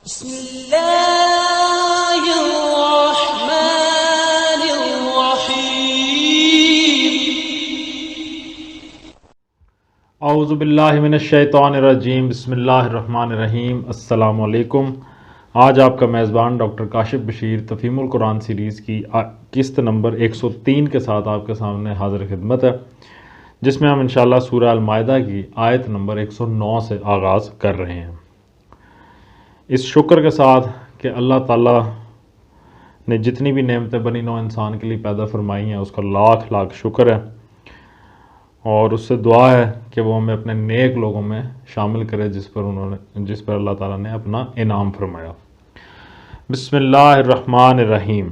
بسم اللہ الرحمن الرحیم اعوذ باللہ من الشیطان الرجیم بسم اللہ الرحمن الرحیم السلام علیکم۔ آج آپ کا میزبان ڈاکٹر کاشف بشیر تفہیم القرآن سیریز کی قسط نمبر 103 کے ساتھ آپ کے سامنے حاضر خدمت ہے، جس میں ہم انشاءاللہ سورہ المائدہ کی آیت نمبر 109 سے آغاز کر رہے ہیں، اس شکر کے ساتھ کہ اللہ تعالیٰ نے جتنی بھی نعمتیں بنی نوع انسان کے لیے پیدا فرمائی ہیں اس کا لاکھ لاکھ شکر ہے، اور اس سے دعا ہے کہ وہ ہمیں اپنے نیک لوگوں میں شامل کرے جس پر اللہ تعالیٰ نے اپنا انعام فرمایا۔ بسم اللہ الرحمن الرحیم۔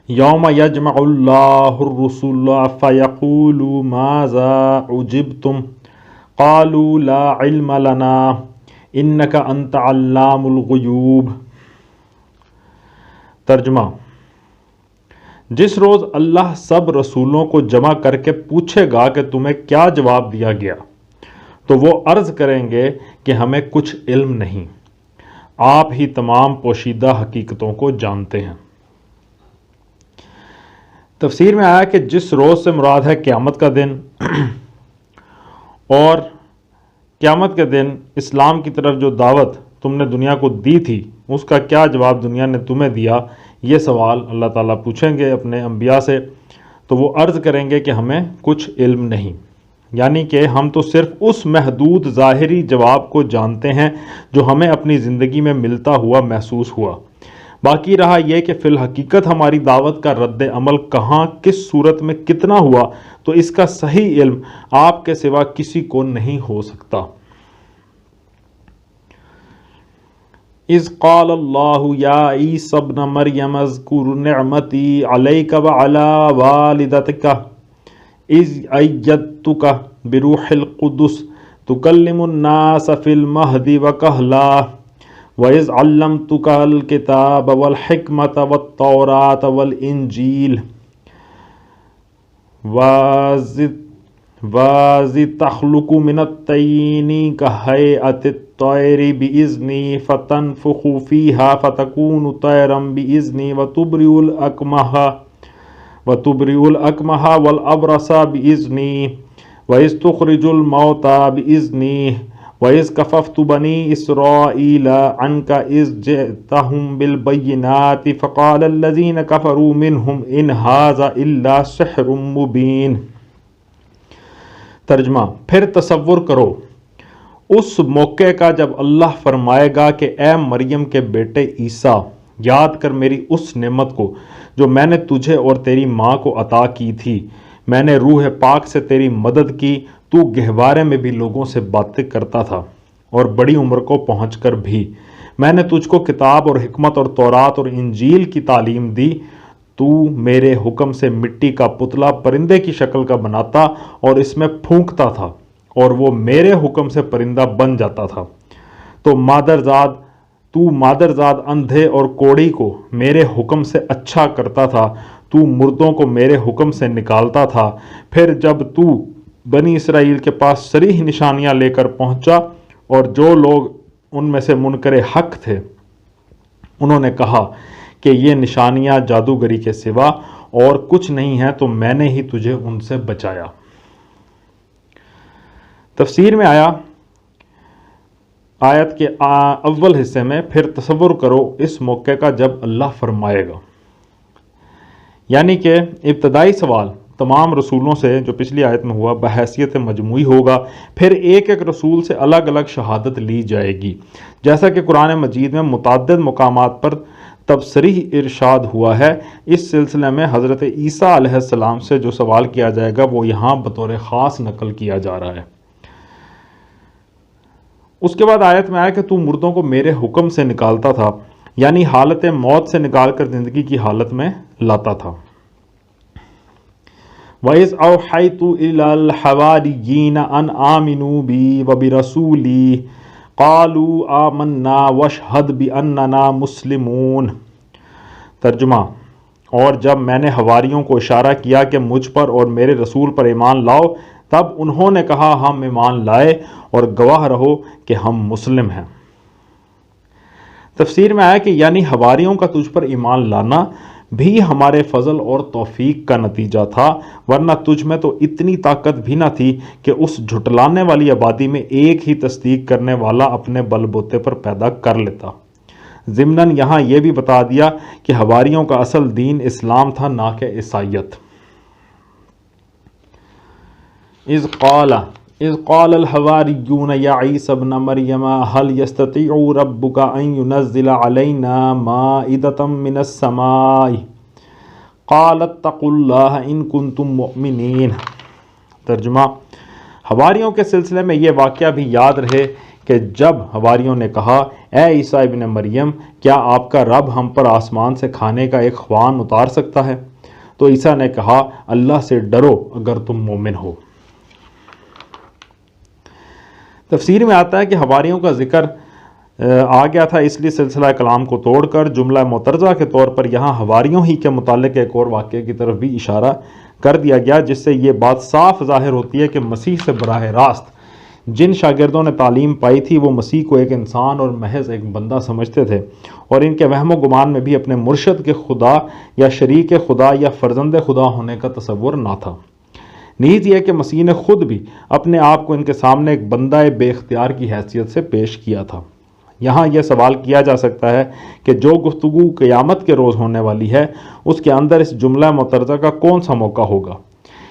یوم یجمع اللہ الرسل فیقول ماذا اجبتم قالوا لا علم لنا انک انت علام الغیوب۔ ترجمہ: جس روز اللہ سب رسولوں کو جمع کر کے پوچھے گا کہ تمہیں کیا جواب دیا گیا تو وہ عرض کریں گے کہ ہمیں کچھ علم نہیں، آپ ہی تمام پوشیدہ حقیقتوں کو جانتے ہیں۔ تفسیر میں آیا کہ جس روز سے مراد ہے قیامت کا دن، اور قیامت کے دن اسلام کی طرف جو دعوت تم نے دنیا کو دی تھی اس کا کیا جواب دنیا نے تمہیں دیا، یہ سوال اللہ تعالیٰ پوچھیں گے اپنے انبیاء سے، تو وہ عرض کریں گے کہ ہمیں کچھ علم نہیں، یعنی کہ ہم تو صرف اس محدود ظاہری جواب کو جانتے ہیں جو ہمیں اپنی زندگی میں ملتا ہوا محسوس ہوا، باقی رہا یہ کہ فی الحقیقت ہماری دعوت کا رد عمل کہاں کس صورت میں کتنا ہوا تو اس کا صحیح علم آپ کے سوا کسی کو نہیں ہو سکتا۔ اذ قال اللہ یا عیسی ابن مریم اذکر نعمتی علیک وعلی والدتک اذ ایدتک بروح القدس تکلم الناس فی المہد وکہلا وَإِذْ عَلَّمْتُكَ الْكِتَابَ وَالْحِكْمَةَ وَالتَّوْرَاةَ وَالْإِنْجِيلَ وَإِذْ تَخْلُقُ مِنَ الطِّينِ كَهَيْئَةِ الطَّيْرِ بِإِذْنِي فَتَنفُخُ فِيهَا فَتَكُونُ طَيْرًا بِإِذْنِي وَتُبْرِئُ الْأَكْمَحَ وَالْأَبْرَصَ بِإِذْنِي وَإِذْ تُخْرِجُ الْمَوْتَى بِإِذْنِي وَإِذْ كَفَفْتُ بَنِي إِسْرَائِيلَ عَنْكَ إِذْ جِئْتَهُمْ بِالْبَيِّنَاتِ فَقَالَ الَّذِينَ كَفَرُوا مِنْهُمْ إِنْ هَذَا إِلَّا سِحْرٌ مُبِينٌ۔ ترجمہ: پھر تصور کرو اس موقع کا جب اللہ فرمائے گا کہ اے مریم کے بیٹے عیسیٰ، یاد کر میری اس نعمت کو جو میں نے تجھے اور تیری ماں کو عطا کی تھی، میں نے روح پاک سے تیری مدد کی، تو گہوارے میں بھی لوگوں سے باتیں کرتا تھا اور بڑی عمر کو پہنچ کر بھی میں نے تجھ کو کتاب اور حکمت اور تورات اور انجیل کی تعلیم دی، تو میرے حکم سے مٹی کا پتلا پرندے کی شکل کا بناتا اور اس میں پھونکتا تھا اور وہ میرے حکم سے پرندہ بن جاتا تھا، تو مادرزاد اندھے اور کوڑی کو میرے حکم سے اچھا کرتا تھا، تو مردوں کو میرے حکم سے نکالتا تھا، پھر جب تو بنی اسرائیل کے پاس صریح نشانیاں لے کر پہنچا اور جو لوگ ان میں سے منکر حق تھے انہوں نے کہا کہ یہ نشانیاں جادوگری کے سوا اور کچھ نہیں ہیں، تو میں نے ہی تجھے ان سے بچایا۔ تفسیر میں آیا آیت کے اول حصے میں پھر تصور کرو اس موقع کا جب اللہ فرمائے گا، یعنی کہ ابتدائی سوال تمام رسولوں سے جو پچھلی آیت میں ہوا بحیثیت مجموعی ہوگا، پھر ایک ایک رسول سے الگ الگ شہادت لی جائے گی، جیسا کہ قرآن مجید میں متعدد مقامات پر تبصریح ارشاد ہوا ہے۔ اس سلسلے میں حضرت عیسیٰ علیہ السلام سے جو سوال کیا جائے گا وہ یہاں بطور خاص نقل کیا جا رہا ہے۔ اس کے بعد آیت میں آیا کہ تو مردوں کو میرے حکم سے نکالتا تھا، یعنی حالت موت سے نکال کر زندگی کی حالت میں لاتا تھا۔ وَإِذْ أَوْحَيْتُ إِلَى الْحَوَارِيِّينَ أَنْ آمِنُوا بِي وَبِرَسُولِي قَالُوا آمَنَّا وَاشْهَدْ بِأَنَّنَا مُسْلِمُونَ۔ ترجمہ: اور جب میں نے حواریوں کو اشارہ کیا کہ مجھ پر اور میرے رسول پر ایمان لاؤ، تب انہوں نے کہا ہم ایمان لائے اور گواہ رہو کہ ہم مسلم ہیں۔ تفسیر میں آیا کہ یعنی حواریوں کا تجھ پر ایمان لانا بھی ہمارے فضل اور توفیق کا نتیجہ تھا، ورنہ تجھ میں تو اتنی طاقت بھی نہ تھی کہ اس جھٹلانے والی آبادی میں ایک ہی تصدیق کرنے والا اپنے بل بوتے پر پیدا کر لیتا۔ ضمناً یہاں یہ بھی بتا دیا کہ حواریوں کا اصل دین اسلام تھا، نہ کہ عیسائیت۔ اذ قال الحواریون یا عیسی ابن مریم هل يستطيع ربك ان ينزل علينا مائدة من السماء قال اتقوا الله ان كنتم مؤمنین۔ ترجمہ، حواریوں کے سلسلے میں یہ واقعہ بھی یاد رہے کہ جب حواریوں نے کہا اے عیسیٰ ابن مریم، کیا آپ کا رب ہم پر آسمان سے کھانے کا ایک خوان اتار سکتا ہے؟ تو عیسیٰ نے کہا اللہ سے ڈرو اگر تم مومن ہو۔ تفسیر میں آتا ہے کہ حواریوں کا ذکر آ گیا تھا، اس لیے سلسلہ کلام کو توڑ کر جملہ معترضہ کے طور پر یہاں حواریوں ہی کے متعلق ایک اور واقعے کی طرف بھی اشارہ کر دیا گیا، جس سے یہ بات صاف ظاہر ہوتی ہے کہ مسیح سے براہ راست جن شاگردوں نے تعلیم پائی تھی وہ مسیح کو ایک انسان اور محض ایک بندہ سمجھتے تھے، اور ان کے وہم و گمان میں بھی اپنے مرشد کے خدا یا شریک خدا یا فرزند خدا ہونے کا تصور نہ تھا۔ نیز یہ کہ مسیح نے خود بھی اپنے آپ کو ان کے سامنے ایک بندہ بے اختیار کی حیثیت سے پیش کیا تھا۔ یہاں یہ سوال کیا جا سکتا ہے کہ جو گفتگو قیامت کے روز ہونے والی ہے اس کے اندر اس جملہ معترضہ کا کون سا موقع ہوگا؟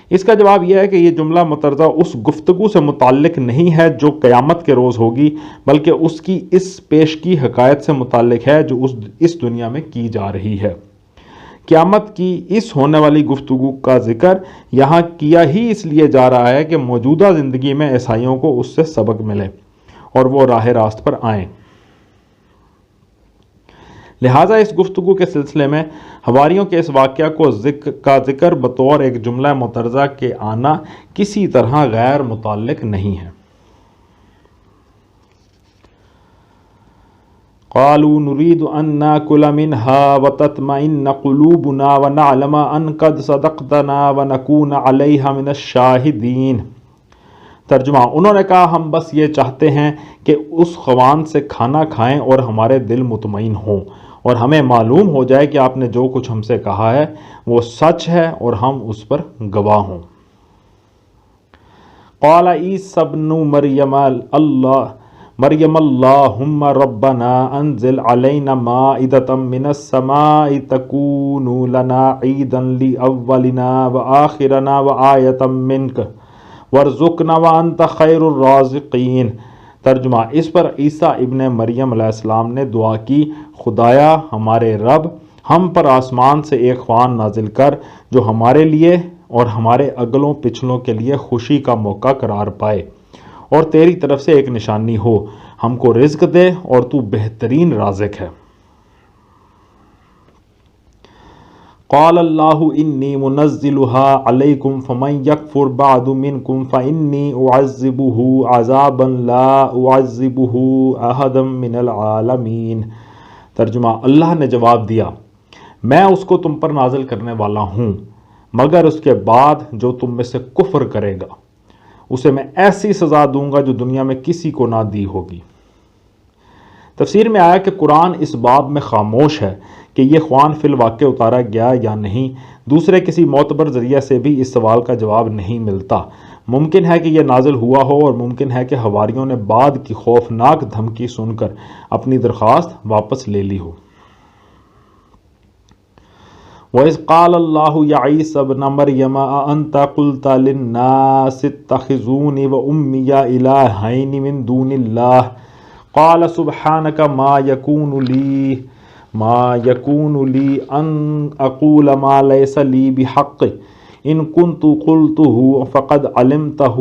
اس کا جواب یہ ہے کہ یہ جملہ معترضہ اس گفتگو سے متعلق نہیں ہے جو قیامت کے روز ہوگی، بلکہ اس کی اس پیش کی حقائق سے متعلق ہے جو اس دنیا میں کی جا رہی ہے۔ قیامت کی اس ہونے والی گفتگو کا ذکر یہاں کیا ہی اس لیے جا رہا ہے کہ موجودہ زندگی میں عیسائیوں کو اس سے سبق ملے اور وہ راہ راست پر آئیں۔ لہٰذا اس گفتگو کے سلسلے میں حواریوں کے اس واقعہ کا ذکر بطور ایک جملہ معترضہ کے آنا کسی طرح غیر متعلق نہیں ہے۔ قالوا نريد ان ناكل منها وتطمئن قلوبنا ونعلم ان قد صدقتنا ونكون عليها من الشاهدين۔ ترجمہ، انہوں نے کہا ہم بس یہ چاہتے ہیں کہ اس خوان سے کھانا کھائیں اور ہمارے دل مطمئن ہوں اور ہمیں معلوم ہو جائے کہ آپ نے جو کچھ ہم سے کہا ہے وہ سچ ہے اور ہم اس پر گواہ ہوں۔ قال عیسی ابن مریم اللہم ربنا انزل علینا مائدة من السماء تکون لنا عیدا لأولنا وآخرنا وآیة منک وارزقنا وانت خیر الرازقین۔ ترجمہ، اس پر عیسیٰ ابن مریم علیہ السلام نے دعا کی، خدایا ہمارے رب، ہم پر آسمان سے ایک خوان نازل کر جو ہمارے لیے اور ہمارے اگلوں پچھلوں کے لیے خوشی کا موقع قرار پائے اور تیری طرف سے ایک نشانی ہو، ہم کو رزق دے اور تو بہترین رازق ہے۔ قال اللہ انی منزلها علیکم فمن یکفر بعد منکم فانی اعذبہ عذابا لا اعذبہ احدا من العالمین۔ ترجمہ، اللہ نے جواب دیا میں اس کو تم پر نازل کرنے والا ہوں، مگر اس کے بعد جو تم میں سے کفر کرے گا اسے میں ایسی سزا دوں گا جو دنیا میں کسی کو نہ دی ہوگی۔ تفسیر میں آیا کہ قرآن اس باب میں خاموش ہے کہ یہ خوان فی الواقع اتارا گیا یا نہیں۔ دوسرے کسی معتبر ذریعہ سے بھی اس سوال کا جواب نہیں ملتا۔ ممکن ہے کہ یہ نازل ہوا ہو اور ممکن ہے کہ حواریوں نے بعد کی خوفناک دھمکی سن کر اپنی درخواست واپس لے لی ہو۔ وَإِذْ قَالَ اللَّهُ يَا عِيسَى ابْنَ مَرْيَمَ أَأَنْتَ قُلْتَ لِلنَّاسِ اتَّخِذُونِي وَأُمِّيَ إِلَٰهَيْنِ مِن دُونِ اللَّهِ قَالَ سُبْحَانَكَ مَا يَكُونُ لِي أَنْ أَقُولَ مَا لَيْسَ لِي بِحَقٍّ إِن كُنتُ قُلْتُهُ فَقَدْ عَلِمْتَهُ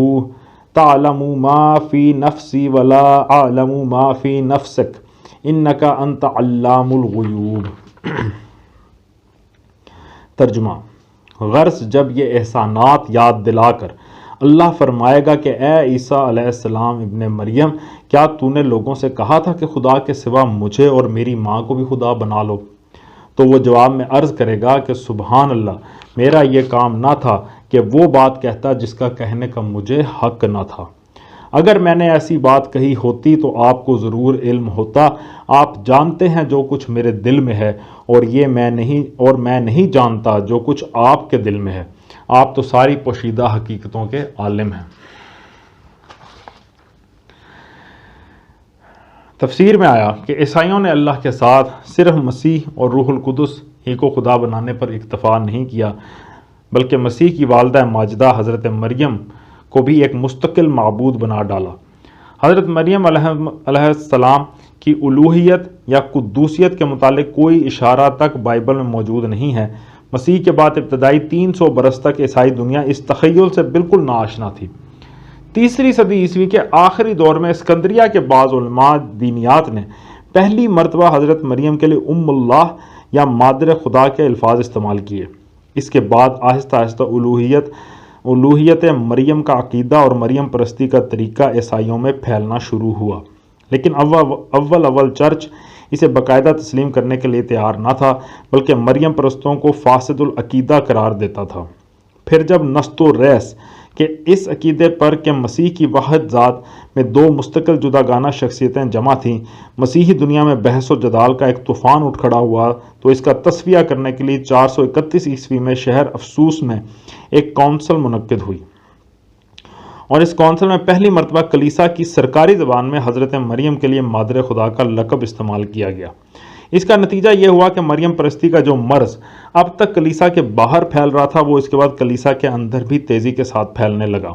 تَعْلَمُ مَا فِي نَفْسِي وَلَا أَعْلَمُ مَا فِي نَفْسِكَ إِنَّكَ أَنْتَ عَلَّامُ الْغُيُوبِ۔ ترجمہ، غرض جب یہ احسانات یاد دلا کر اللہ فرمائے گا کہ اے عیسیٰ علیہ السلام ابن مریم، کیا تو نے لوگوں سے کہا تھا کہ خدا کے سوا مجھے اور میری ماں کو بھی خدا بنا لو؟ تو وہ جواب میں عرض کرے گا کہ سبحان اللہ، میرا یہ کام نہ تھا کہ وہ بات کہتا جس کا کہنے کا مجھے حق نہ تھا۔ اگر میں نے ایسی بات کہی ہوتی تو آپ کو ضرور علم ہوتا۔ آپ جانتے ہیں جو کچھ میرے دل میں ہے، اور میں نہیں جانتا جو کچھ آپ کے دل میں ہے۔ آپ تو ساری پوشیدہ حقیقتوں کے عالم ہیں۔ تفسیر میں آیا کہ عیسائیوں نے اللہ کے ساتھ صرف مسیح اور روح القدس ہی کو خدا بنانے پر اکتفا نہیں کیا، بلکہ مسیح کی والدہ ماجدہ حضرت مریم کو بھی ایک مستقل معبود بنا ڈالا۔ حضرت مریم علیہ السلام کی الوہیت یا قدوسیت کے متعلق کوئی اشارہ تک بائبل میں موجود نہیں ہے۔ مسیح کے بعد ابتدائی 300 برس تک عیسائی دنیا اس تخیل سے بالکل ناآشنا تھی۔ 3 صدی عیسوی کے آخری دور میں اسکندریہ کے بعض علماء دینیات نے پہلی مرتبہ حضرت مریم کے لیے ام اللہ یا مادر خدا کے الفاظ استعمال کیے۔ اس کے بعد آہستہ آہستہ الوہیت مریم کا عقیدہ اور مریم پرستی کا طریقہ عیسائیوں میں پھیلنا شروع ہوا، لیکن اول چرچ اسے باقاعدہ تسلیم کرنے کے لیے تیار نہ تھا، بلکہ مریم پرستوں کو فاسد العقیدہ قرار دیتا تھا۔ پھر جب نستوریس کہ اس عقیدے پر کہ مسیح کی واحد ذات میں 2 مستقل جداگانہ شخصیتیں جمع تھیں، مسیحی دنیا میں بحث و جدال کا ایک طوفان اٹھ کھڑا ہوا، تو اس کا تصفیہ کرنے کے لیے 431 عیسوی میں شہر افسوس میں ایک کونسل منعقد ہوئی، اور اس کونسل میں پہلی مرتبہ کلیسا کی سرکاری زبان میں حضرت مریم کے لیے مادر خدا کا لقب استعمال کیا گیا۔ اس کا نتیجہ یہ ہوا کہ مریم پرستی کا جو مرض اب تک کلیسا کے باہر پھیل رہا تھا، وہ اس کے بعد کلیسا کے اندر بھی تیزی کے ساتھ پھیلنے لگا،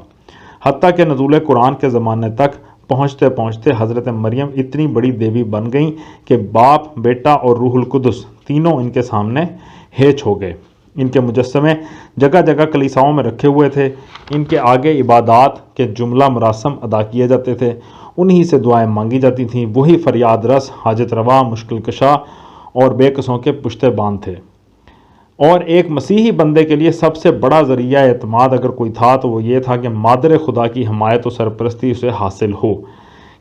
حتیٰ کہ نزول قرآن کے زمانے تک پہنچتے پہنچتے حضرت مریم اتنی بڑی دیوی بن گئیں کہ باپ، بیٹا اور روح القدس تینوں ان کے سامنے ہیچ ہو گئے۔ ان کے مجسمے جگہ جگہ کلیساؤں میں رکھے ہوئے تھے، ان کے آگے عبادات کے جملہ مراسم ادا کیے جاتے تھے، انہی سے دعائیں مانگی جاتی تھیں، وہی فریاد رس، حاجت روا، مشکل کشا اور بے کسوں کے پشتے باندھ تھے۔ اور ایک مسیحی بندے کے لیے سب سے بڑا ذریعہ اعتماد اگر کوئی تھا تو وہ یہ تھا کہ مادر خدا کی حمایت و سرپرستی اسے حاصل ہو۔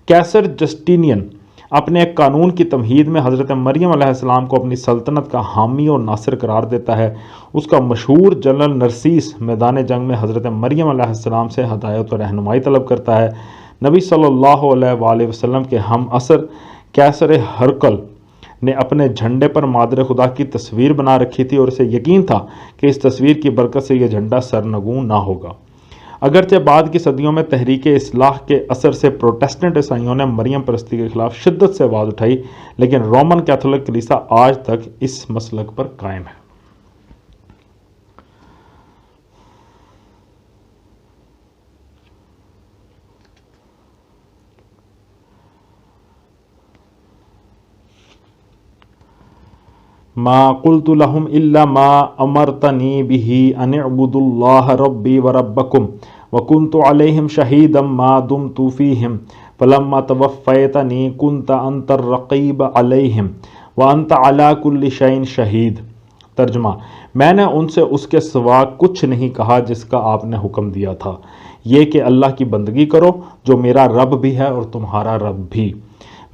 کیسر جسٹینین اپنے ایک قانون کی تمہید میں حضرت مریم علیہ السلام کو اپنی سلطنت کا حامی اور ناصر قرار دیتا ہے۔ اس کا مشہور جنرل نرسیس میدان جنگ میں حضرت مریم علیہ السلام سے ہدایت و رہنمائی طلب کرتا ہے۔ نبی صلی اللہ علیہ وآلہ وسلم کے ہم عصر کیسر ہرقل نے اپنے جھنڈے پر مادر خدا کی تصویر بنا رکھی تھی، اور اسے یقین تھا کہ اس تصویر کی برکت سے یہ جھنڈا سرنگوں نہ ہوگا۔ اگرچہ بعد کی صدیوں میں تحریک اصلاح کے اثر سے پروٹسٹنٹ عیسائیوں نے مریم پرستی کے خلاف شدت سے آواز اٹھائی، لیکن رومن کیتھولک کلیسا آج تک اس مسلک پر قائم ہے۔ ما قلت لهم الا ما امرتنی به ان اعبدوا اللہ ربی وربکم وکنت علیہم شہیدا ما دمت فیہم فلما توفیتنی کنت انت الرقیب علیہم وانت علی کل شیء شہید۔ ترجمہ: میں نے ان سے اس کے سوا کچھ نہیں کہا جس کا آپ نے حکم دیا تھا، یہ کہ اللہ کی بندگی کرو جو میرا رب بھی ہے اور تمہارا رب بھی۔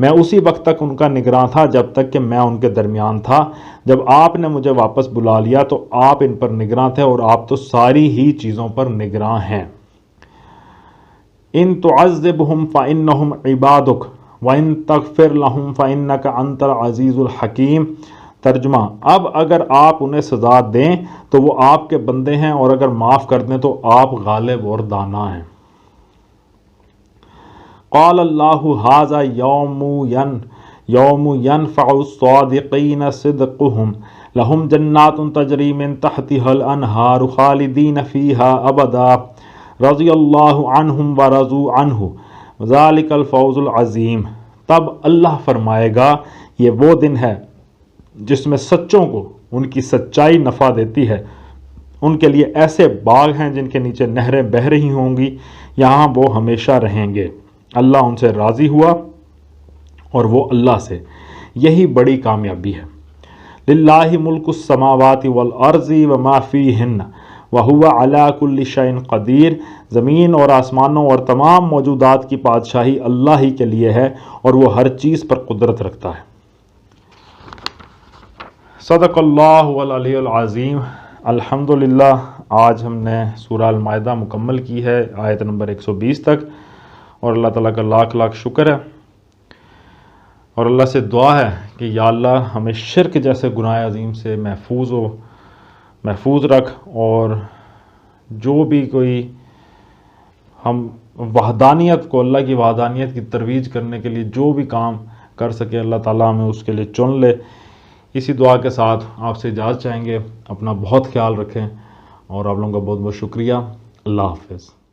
میں اسی وقت تک ان کا نگراں تھا جب تک کہ میں ان کے درمیان تھا۔ جب آپ نے مجھے واپس بلا لیا تو آپ ان پر نگراں تھے، اور آپ تو ساری ہی چیزوں پر نگراں ہیں۔ ان تعذبہم فإنہم عبادک وإن تغفر لہم فإنک انت العزیز الحکیم۔ ترجمہ: اب اگر آپ انہیں سزا دیں تو وہ آپ کے بندے ہیں، اور اگر معاف کر دیں تو آپ غالب اور دانا ہیں۔ قال اللہ ھذا یوم ینفع الصادقین صدقہم لہم جنات تجری من تحتہا الانہار خالدین فیہا ابدا رضی اللہ عنہم ورضوا عنہ ذالک الفوز العظیم۔ تب اللہ فرمائے گا، یہ وہ دن ہے جس میں سچوں کو ان کی سچائی نفع دیتی ہے، ان کے لیے ایسے باغ ہیں جن کے نیچے نہریں بہہ رہی ہوں گی، یہاں وہ ہمیشہ رہیں گے۔ اللہ ان سے راضی ہوا اور وہ اللہ سے، یہی بڑی کامیابی ہے۔ للہ ملک السماوات والارض وما فیہن وہو علی کل شیء قدیر۔ زمین اور آسمانوں اور تمام موجودات کی بادشاہی اللہ ہی کے لیے ہے، اور وہ ہر چیز پر قدرت رکھتا ہے۔ صدق اللہ العلی العظیم۔ الحمدللہ آج ہم نے سورہ المائدہ مکمل کی ہے آیت نمبر 120 تک، اور اللہ تعالیٰ کا لاکھ لاکھ شکر ہے، اور اللہ سے دعا ہے کہ یا اللہ ہمیں شرک جیسے گناہ عظیم سے محفوظ رکھ، اور جو بھی کوئی ہم وحدانیت کو، اللہ کی وحدانیت کی ترویج کرنے کے لیے جو بھی کام کر سکے، اللہ تعالیٰ ہمیں اس کے لیے چن لے۔ اسی دعا کے ساتھ آپ سے اجازت چاہیں گے، اپنا بہت خیال رکھیں، اور آپ لوگوں کا بہت بہت شکریہ۔ اللہ حافظ۔